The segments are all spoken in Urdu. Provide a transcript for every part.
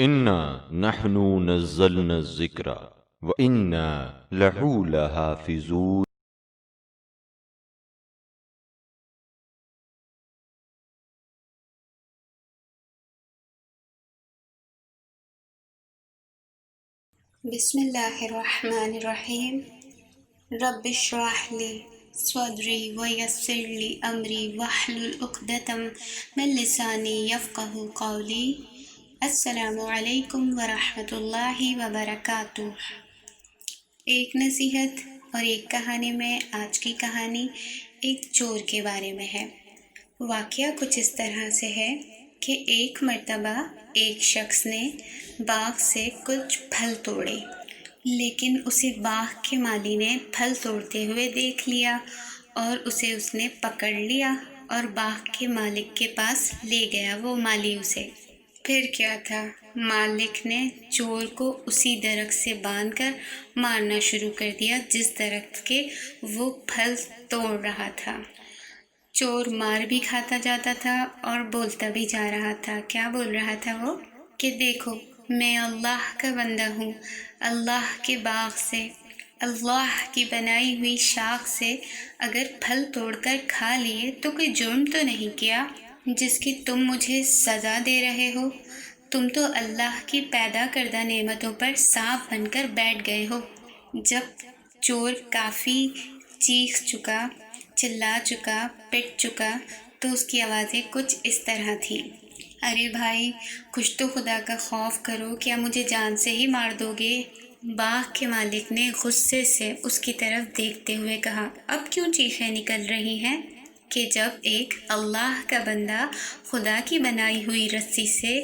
انا نحن نزلنا الذکر وانا لہو لحافظون۔ بسم اللہ الرحمن الرحیم۔ رب اشرح لی صدری ویسر لی امری واحلل عقدۃ من لسانی یفقہوا قولی۔ السلام علیکم ورحمۃ اللہ وبرکاتہ۔ ایک نصیحت اور ایک کہانی میں آج کی کہانی ایک چور کے بارے میں ہے۔ واقعہ کچھ اس طرح سے ہے کہ ایک مرتبہ ایک شخص نے باغ سے کچھ پھل توڑے، لیکن اسے باغ کے مالی نے پھل توڑتے ہوئے دیکھ لیا اور اسے اس نے پکڑ لیا اور باغ کے مالک کے پاس لے گیا وہ مالی اسے۔ پھر کیا تھا، مالک نے چور کو اسی درخت سے باندھ کر مارنا شروع کر دیا جس درخت کے وہ پھل توڑ رہا تھا۔ چور مار بھی کھاتا جاتا تھا اور بولتا بھی جا رہا تھا۔ کیا بول رہا تھا وہ؟ کہ دیکھو میں اللہ کا بندہ ہوں، اللہ کے باغ سے، اللہ کی بنائی ہوئی شاخ سے اگر پھل توڑ کر کھا لیے تو کوئی جرم تو نہیں کیا جس کی تم مجھے سزا دے رہے ہو۔ تم تو اللہ کی پیدا کردہ نعمتوں پر سانپ بن کر بیٹھ گئے ہو۔ جب چور کافی چیخ چکا، چلا چکا، پٹ چکا تو اس کی آوازیں کچھ اس طرح تھیں: ارے بھائی، کچھ تو خدا کا خوف کرو، کیا مجھے جان سے ہی مار دو گے؟ باغ کے مالک نے غصے سے اس کی طرف دیکھتے ہوئے کہا، اب کیوں چیخیں نکل رہی ہیں؟ کہ جب ایک اللہ کا بندہ خدا کی بنائی ہوئی رسی سے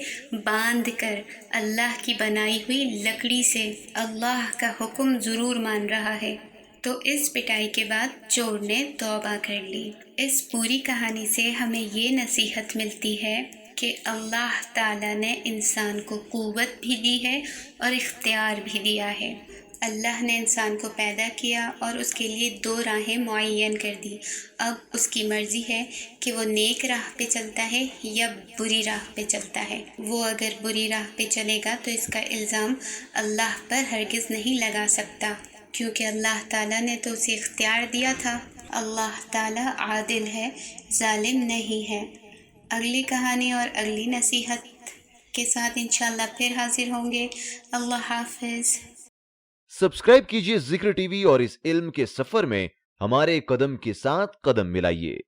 باندھ کر اللہ کی بنائی ہوئی لکڑی سے اللہ کا حکم ضرور مان رہا ہے، تو اس پٹائی کے بعد چور نے توبہ کر لی۔ اس پوری کہانی سے ہمیں یہ نصیحت ملتی ہے کہ اللہ تعالیٰ نے انسان کو قوت بھی دی ہے اور اختیار بھی دیا ہے۔ اللہ نے انسان کو پیدا کیا اور اس کے لیے 2 راہیں معین کر دی۔ اب اس کی مرضی ہے کہ وہ نیک راہ پہ چلتا ہے یا بری راہ پہ چلتا ہے۔ وہ اگر بری راہ پہ چلے گا تو اس کا الزام اللہ پر ہرگز نہیں لگا سکتا، کیونکہ اللہ تعالیٰ نے تو اسے اختیار دیا تھا۔ اللہ تعالیٰ عادل ہے، ظالم نہیں ہے۔ اگلی کہانی اور اگلی نصیحت کے ساتھ انشاءاللہ پھر حاضر ہوں گے۔ اللہ حافظ۔ سبسکرائب کیجئے ذکر ٹی وی اور اس علم کے سفر میں ہمارے قدم کے ساتھ قدم ملائیے۔